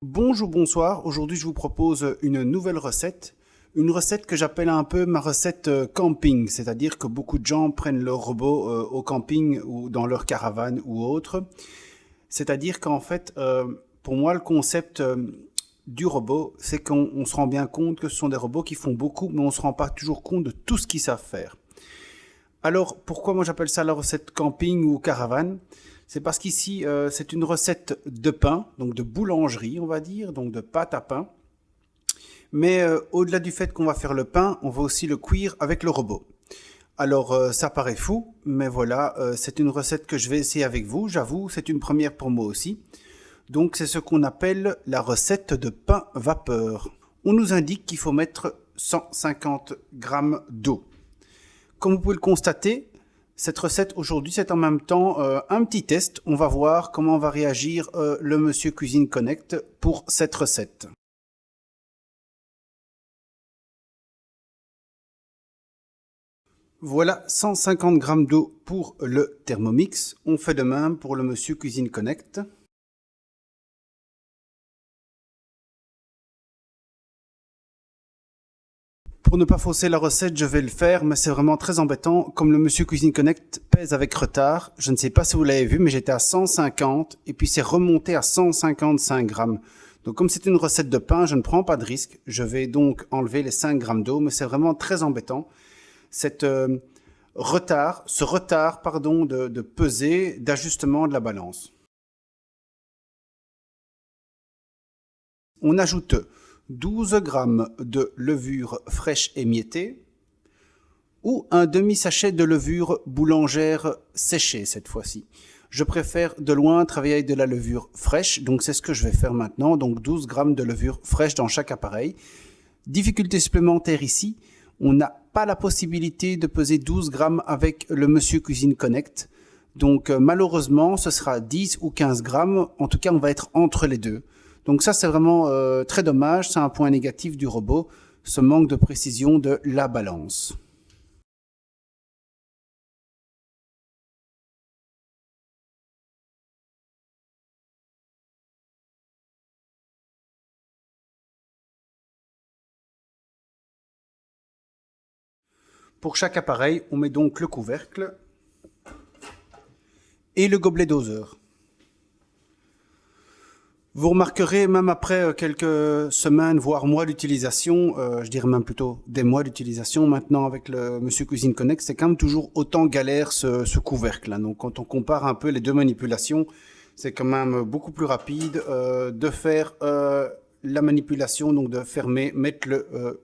Bonjour, bonsoir. Aujourd'hui, je vous propose une nouvelle recette. Une recette que j'appelle un peu ma recette camping, c'est-à-dire que beaucoup de gens prennent leur robot au camping ou dans leur caravane ou autre. C'est-à-dire qu'en fait, pour moi, le concept du robot, c'est qu'on se rend bien compte que ce sont des robots qui font beaucoup, mais on ne se rend pas toujours compte de tout ce qu'ils savent faire. Alors, pourquoi moi j'appelle ça la recette camping ou caravane? C'est parce qu'ici, c'est une recette de pain, donc de boulangerie, on va dire, donc de pâte à pain. Mais au-delà du fait qu'on va faire le pain, on va aussi le cuire avec le robot. Alors, ça paraît fou, mais voilà, c'est une recette que je vais essayer avec vous. J'avoue, c'est une première pour moi aussi. Donc, c'est ce qu'on appelle la recette de pain vapeur. On nous indique qu'il faut mettre 150 grammes d'eau. Comme vous pouvez le constater, cette recette aujourd'hui, c'est en même temps un petit test. On va voir comment va réagir le Monsieur Cuisine Connect pour cette recette. Voilà 150 grammes d'eau pour le Thermomix. On fait de même pour le Monsieur Cuisine Connect. Pour ne pas fausser la recette, je vais le faire, mais c'est vraiment très embêtant. Comme le Monsieur Cuisine Connect pèse avec retard, je ne sais pas si vous l'avez vu, mais j'étais à 150 et puis c'est remonté à 155 grammes. Donc comme c'est une recette de pain, je ne prends pas de risque. Je vais donc enlever les 5 grammes d'eau, mais c'est vraiment très embêtant. Ce retard de pesée, d'ajustement de la balance. On ajoute 12 grammes de levure fraîche émiettée ou un demi-sachet de levure boulangère séchée cette fois-ci. Je préfère de loin travailler avec de la levure fraîche, donc c'est ce que je vais faire maintenant, donc 12 grammes de levure fraîche dans chaque appareil. Difficulté supplémentaire ici, on n'a pas la possibilité de peser 12 grammes avec le Monsieur Cuisine Connect. Donc malheureusement, ce sera 10 ou 15 grammes. En tout cas, on va être entre les deux. Donc ça, c'est vraiment très dommage. C'est un point négatif du robot, ce manque de précision de la balance. Pour chaque appareil, on met donc le couvercle et le gobelet doseur. Vous remarquerez, même après quelques semaines, voire mois d'utilisation, je dirais même plutôt des mois d'utilisation maintenant avec le Monsieur Cuisine Connect, c'est quand même toujours autant galère ce couvercle. Donc quand on compare un peu les deux manipulations, c'est quand même beaucoup plus rapide de faire la manipulation, donc de fermer, mettre le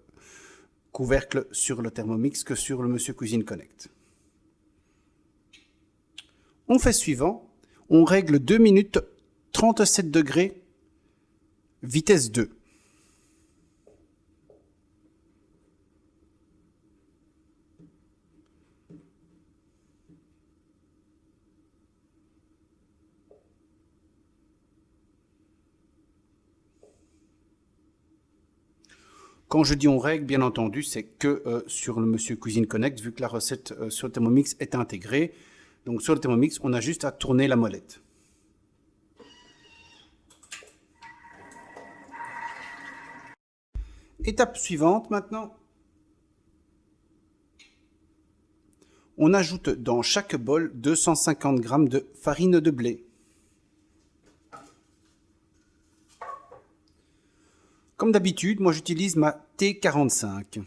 couvercle sur le Thermomix que sur le Monsieur Cuisine Connect. On fait suivant, on règle 2 minutes 37 degrés, vitesse 2. Quand je dis on règle, bien entendu, c'est que sur le Monsieur Cuisine Connect, vu que la recette sur le Thermomix est intégrée. Donc sur le Thermomix, on a juste à tourner la molette. Étape suivante maintenant. On ajoute dans chaque bol 250 g de farine de blé. Comme d'habitude, moi j'utilise ma T45.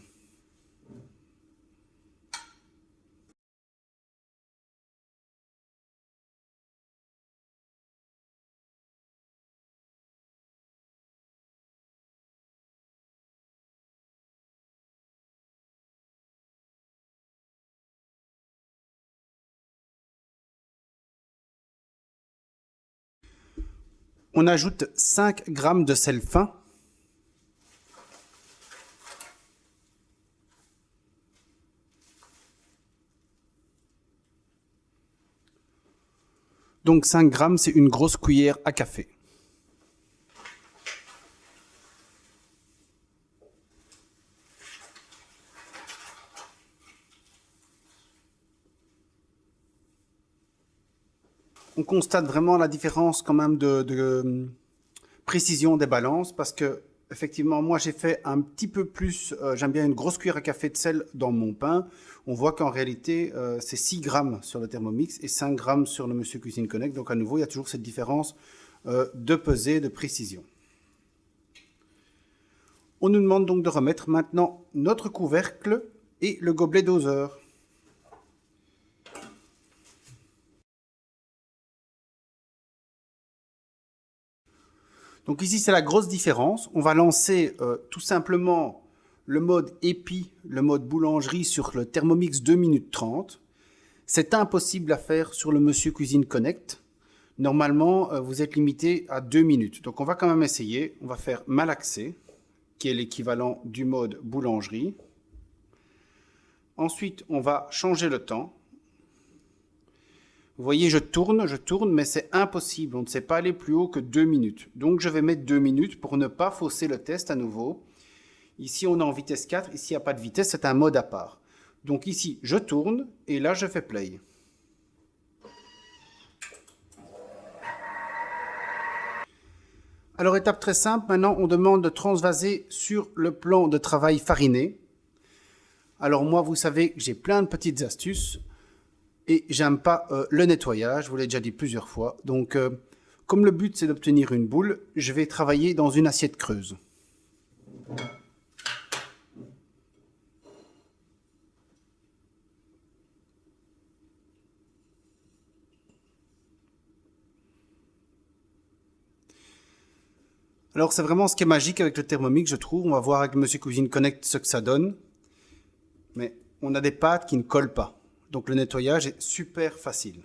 On ajoute 5 g de sel fin. Donc 5 grammes, c'est une grosse cuillère à café. On constate vraiment la différence quand même de précision des balances parce que effectivement, moi j'ai fait un petit peu plus, j'aime bien une grosse cuillère à café de sel dans mon pain. On voit qu'en réalité, c'est 6 grammes sur le Thermomix et 5 grammes sur le Monsieur Cuisine Connect. Donc à nouveau, il y a toujours cette différence de pesée, de précision. On nous demande donc de remettre maintenant notre couvercle et le gobelet doseur. Donc ici, c'est la grosse différence. On va lancer tout simplement le mode épi, le mode boulangerie sur le Thermomix 2 minutes 30. C'est impossible à faire sur le Monsieur Cuisine Connect. Normalement, vous êtes limité à 2 minutes. Donc on va quand même essayer. On va faire malaxer, qui est l'équivalent du mode boulangerie. Ensuite, on va changer le temps. Vous voyez, je tourne, mais c'est impossible. On ne sait pas aller plus haut que 2 minutes. Donc, je vais mettre 2 minutes pour ne pas fausser le test à nouveau. Ici, on est en vitesse 4. Ici, il n'y a pas de vitesse, c'est un mode à part. Donc ici, je tourne et là, je fais play. Alors, étape très simple. Maintenant, on demande de transvaser sur le plan de travail fariné. Alors moi, vous savez que j'ai plein de petites astuces. Et j'aime pas le nettoyage, je vous l'ai déjà dit plusieurs fois. Donc, comme le but c'est d'obtenir une boule, je vais travailler dans une assiette creuse. Alors, c'est vraiment ce qui est magique avec le Thermomix, je trouve. On va voir avec Monsieur Cuisine Connect ce que ça donne. Mais on a des pâtes qui ne collent pas. Donc, le nettoyage est super facile.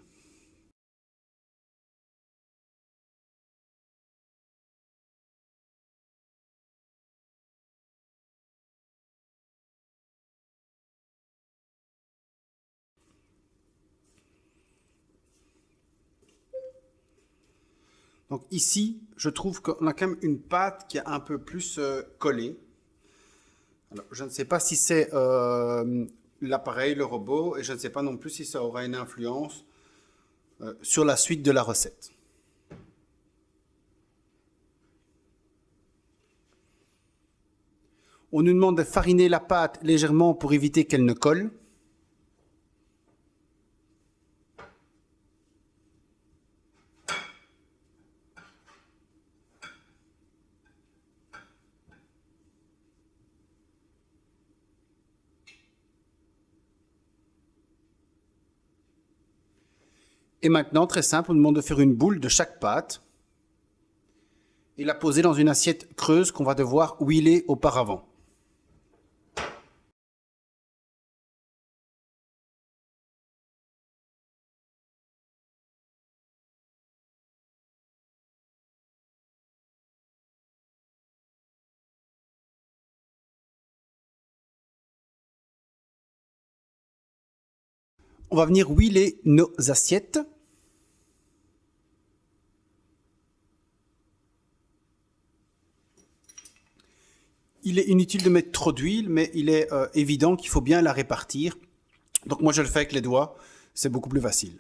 Donc ici, je trouve qu'on a quand même une pâte qui est un peu plus collée. Alors, je ne sais pas si c'est l'appareil, le robot, et je ne sais pas non plus si ça aura une influence sur la suite de la recette. On nous demande de fariner la pâte légèrement pour éviter qu'elle ne colle. Et maintenant, très simple, on nous demande de faire une boule de chaque pâte et la poser dans une assiette creuse qu'on va devoir huiler auparavant. On va venir huiler nos assiettes. Il est inutile de mettre trop d'huile, mais il est évident qu'il faut bien la répartir. Donc moi je le fais avec les doigts, c'est beaucoup plus facile.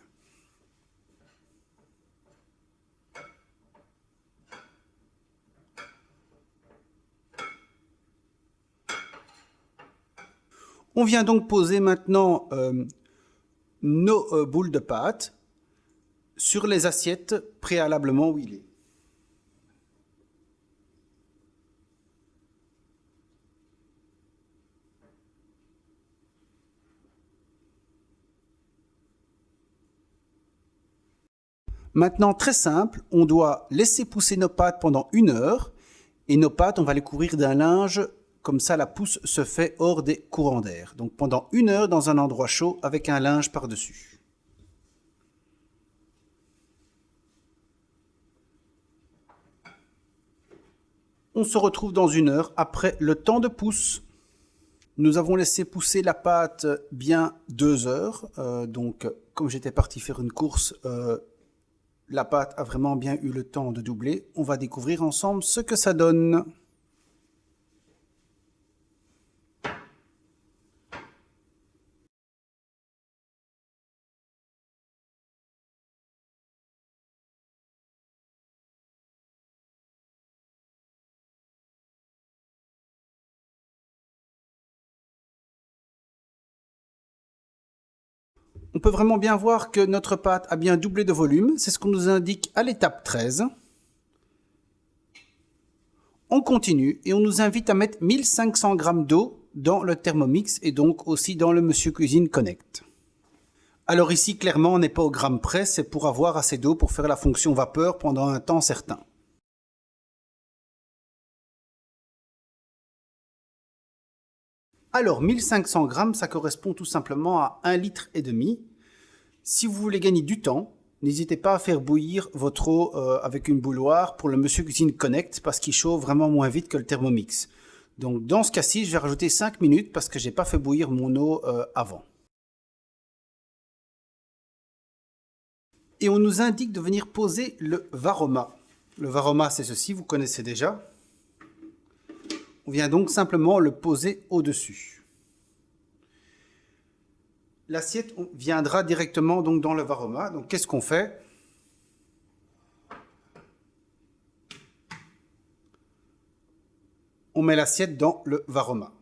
On vient donc poser maintenant nos boules de pâte sur les assiettes préalablement huilées. Maintenant, très simple, on doit laisser pousser nos pâtes pendant 1 heure et nos pâtes, on va les couvrir d'un linge, comme ça la pousse se fait hors des courants d'air. Donc pendant 1 heure dans un endroit chaud avec un linge par-dessus. On se retrouve dans 1 heure après le temps de pousse. Nous avons laissé pousser la pâte bien 2 heures. Donc comme j'étais parti faire une course, la pâte a vraiment bien eu le temps de doubler. On va découvrir ensemble ce que ça donne. On peut vraiment bien voir que notre pâte a bien doublé de volume. C'est ce qu'on nous indique à l'étape 13. On continue et on nous invite à mettre 1500 g d'eau dans le Thermomix et donc aussi dans le Monsieur Cuisine Connect. Alors ici, clairement, on n'est pas au gramme près, c'est pour avoir assez d'eau pour faire la fonction vapeur pendant un temps certain. Alors 1500 g, ça correspond tout simplement à 1,5 litre. Si vous voulez gagner du temps, n'hésitez pas à faire bouillir votre eau avec une bouilloire pour le Monsieur Cuisine Connect parce qu'il chauffe vraiment moins vite que le Thermomix. Donc dans ce cas-ci, je vais rajouter 5 minutes parce que je n'ai pas fait bouillir mon eau avant. Et on nous indique de venir poser le Varoma. Le Varoma, c'est ceci, vous connaissez déjà. On vient donc simplement le poser au-dessus. L'assiette viendra directement donc dans le Varoma. Donc qu'est-ce qu'on fait? On met l'assiette dans le Varoma.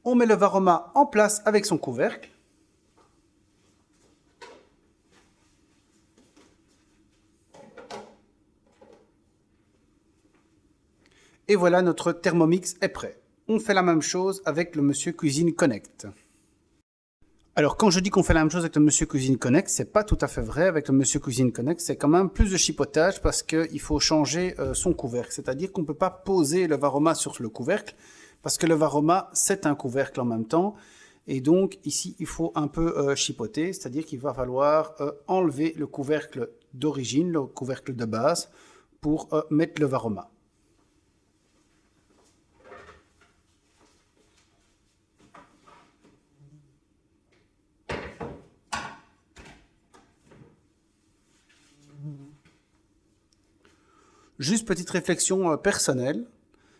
On met le Varoma en place avec son couvercle. Et voilà, notre Thermomix est prêt. On fait la même chose avec le Monsieur Cuisine Connect. Alors quand je dis qu'on fait la même chose avec le Monsieur Cuisine Connect, c'est pas tout à fait vrai. Avec le Monsieur Cuisine Connect, c'est quand même plus de chipotage parce qu'il faut changer son couvercle. C'est-à-dire qu'on ne peut pas poser le Varoma sur le couvercle parce que le Varoma, c'est un couvercle en même temps. Et donc ici, il faut un peu chipoter, c'est-à-dire qu'il va falloir enlever le couvercle d'origine, le couvercle de base, pour mettre le Varoma. Juste petite réflexion personnelle,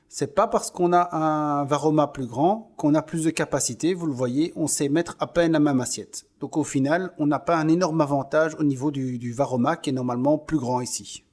c'est pas parce qu'on a un Varoma plus grand qu'on a plus de capacité. Vous le voyez, on sait mettre à peine la même assiette. Donc au final, on n'a pas un énorme avantage au niveau du Varoma qui est normalement plus grand ici.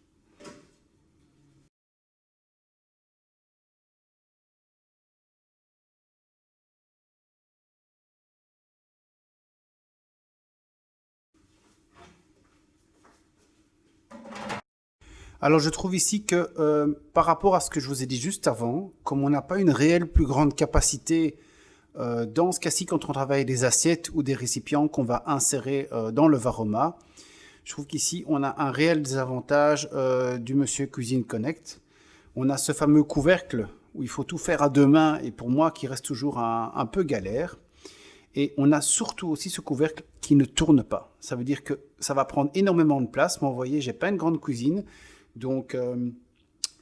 Alors je trouve ici que par rapport à ce que je vous ai dit juste avant, comme on n'a pas une réelle plus grande capacité dans ce cas-ci quand on travaille des assiettes ou des récipients qu'on va insérer dans le Varoma, je trouve qu'ici on a un réel désavantage du Monsieur Cuisine Connect. On a ce fameux couvercle où il faut tout faire à deux mains et pour moi qui reste toujours un peu galère. Et on a surtout aussi ce couvercle qui ne tourne pas. Ça veut dire que ça va prendre énormément de place. Mais vous voyez, j'ai pas une grande cuisine. Donc,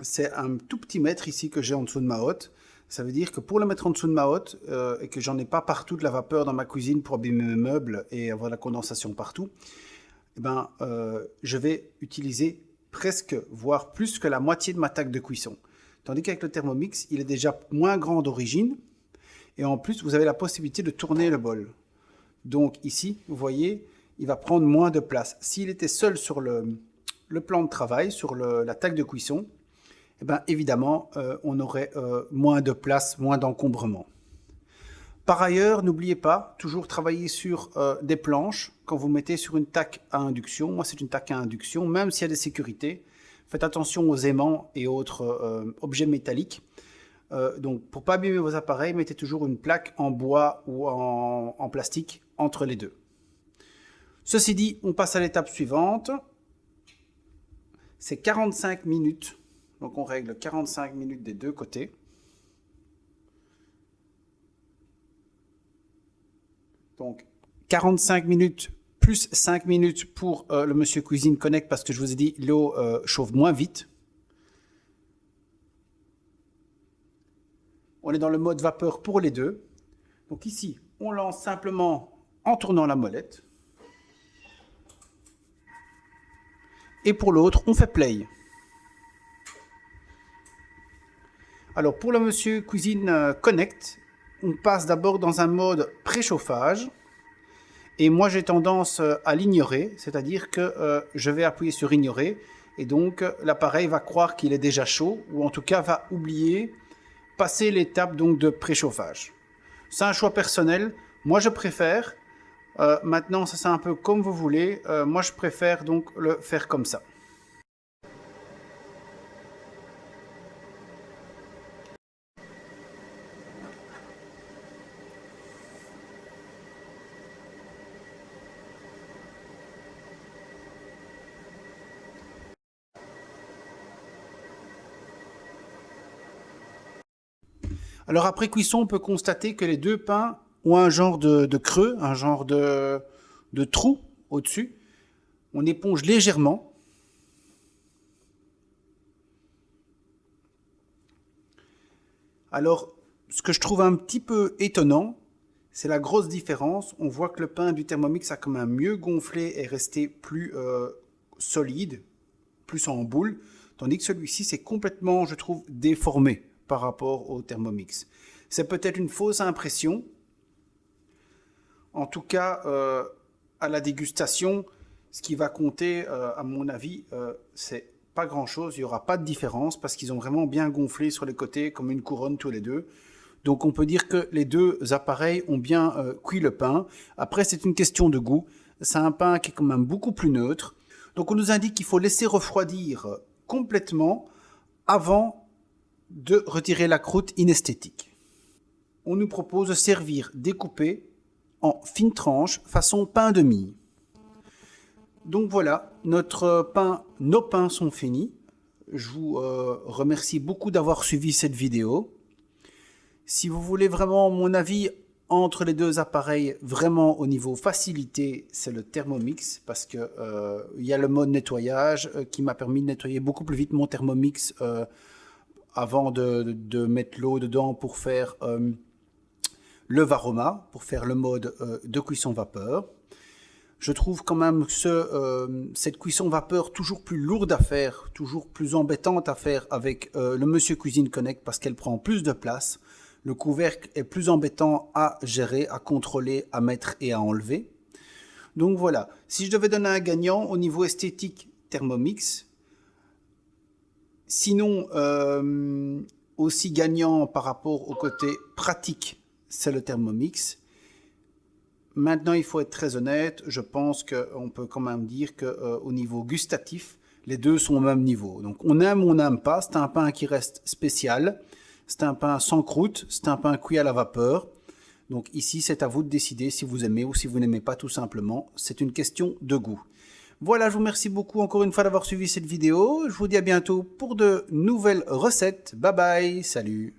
c'est un tout petit mètre ici que j'ai en dessous de ma hotte. Ça veut dire que pour le mettre en dessous de ma hotte et que j'en ai pas partout de la vapeur dans ma cuisine pour abîmer mes meubles et avoir la condensation partout, eh ben, je vais utiliser presque, voire plus que la moitié de ma table de cuisson. Tandis qu'avec le Thermomix, il est déjà moins grand d'origine. Et en plus, vous avez la possibilité de tourner le bol. Donc ici, vous voyez, il va prendre moins de place. S'il était seul sur le plan de travail, sur la table de cuisson, eh bien, évidemment, on aurait moins de place, moins d'encombrement. Par ailleurs, n'oubliez pas, toujours travailler sur des planches. Quand vous mettez sur une taque à induction, moi c'est une taque à induction, même s'il y a des sécurités, faites attention aux aimants et autres objets métalliques. Donc, pour ne pas abîmer vos appareils, mettez toujours une plaque en bois ou en plastique entre les deux. Ceci dit, on passe à l'étape suivante. C'est 45 minutes. Donc, on règle 45 minutes des deux côtés. Donc, 45 minutes plus 5 minutes pour le Monsieur Cuisine Connect parce que je vous ai dit, l'eau chauffe moins vite. On est dans le mode vapeur pour les deux. Donc ici, on lance simplement en tournant la molette. Et pour l'autre, on fait play. Alors pour le Monsieur Cuisine Connect, on passe d'abord dans un mode préchauffage. Et moi, j'ai tendance à l'ignorer, c'est-à-dire que je vais appuyer sur ignorer. Et donc, l'appareil va croire qu'il est déjà chaud, ou en tout cas va oublier passer l'étape donc de préchauffage. C'est un choix personnel. Moi, je préfère, maintenant, ça c'est un peu comme vous voulez, moi je préfère donc le faire comme ça. Alors après cuisson, on peut constater que les deux pains ont un genre de creux, un genre de trou au-dessus. On éponge légèrement. Alors, ce que je trouve un petit peu étonnant, c'est la grosse différence. On voit que le pain du Thermomix a quand même mieux gonflé et resté plus solide, plus en boule, tandis que celui-ci, c'est complètement, je trouve, déformé par rapport au Thermomix. C'est peut-être une fausse impression. En tout cas, à la dégustation, ce qui va compter, à mon avis, c'est pas grand-chose. Il n'y aura pas de différence parce qu'ils ont vraiment bien gonflé sur les côtés comme une couronne tous les deux. Donc on peut dire que les deux appareils ont bien cuit le pain. Après, c'est une question de goût. C'est un pain qui est quand même beaucoup plus neutre. Donc on nous indique qu'il faut laisser refroidir complètement avant de retirer la croûte inesthétique. On nous propose de servir découpé en fines tranches façon pain de mie. Donc voilà, nos pains sont finis. Je vous remercie beaucoup d'avoir suivi cette vidéo. Si vous voulez vraiment mon avis entre les deux appareils, vraiment au niveau facilité, c'est le Thermomix parce que il y a le mode nettoyage qui m'a permis de nettoyer beaucoup plus vite mon Thermomix avant de mettre l'eau dedans pour faire le Varoma, pour faire le mode de cuisson vapeur. Je trouve quand même cette cuisson vapeur toujours plus lourde à faire, toujours plus embêtante à faire avec le Monsieur Cuisine Connect parce qu'elle prend plus de place. Le couvercle est plus embêtant à gérer, à contrôler, à mettre et à enlever. Donc voilà, si je devais donner un gagnant au niveau esthétique, Thermomix. Sinon, aussi gagnant par rapport au côté pratique, c'est le Thermomix. Maintenant, il faut être très honnête, je pense qu'on peut quand même dire qu'au niveau gustatif, les deux sont au même niveau. Donc on aime ou on n'aime pas, c'est un pain qui reste spécial, c'est un pain sans croûte, c'est un pain cuit à la vapeur. Donc ici, c'est à vous de décider si vous aimez ou si vous n'aimez pas tout simplement, c'est une question de goût. Voilà, je vous remercie beaucoup encore une fois d'avoir suivi cette vidéo, je vous dis à bientôt pour de nouvelles recettes, bye bye, salut.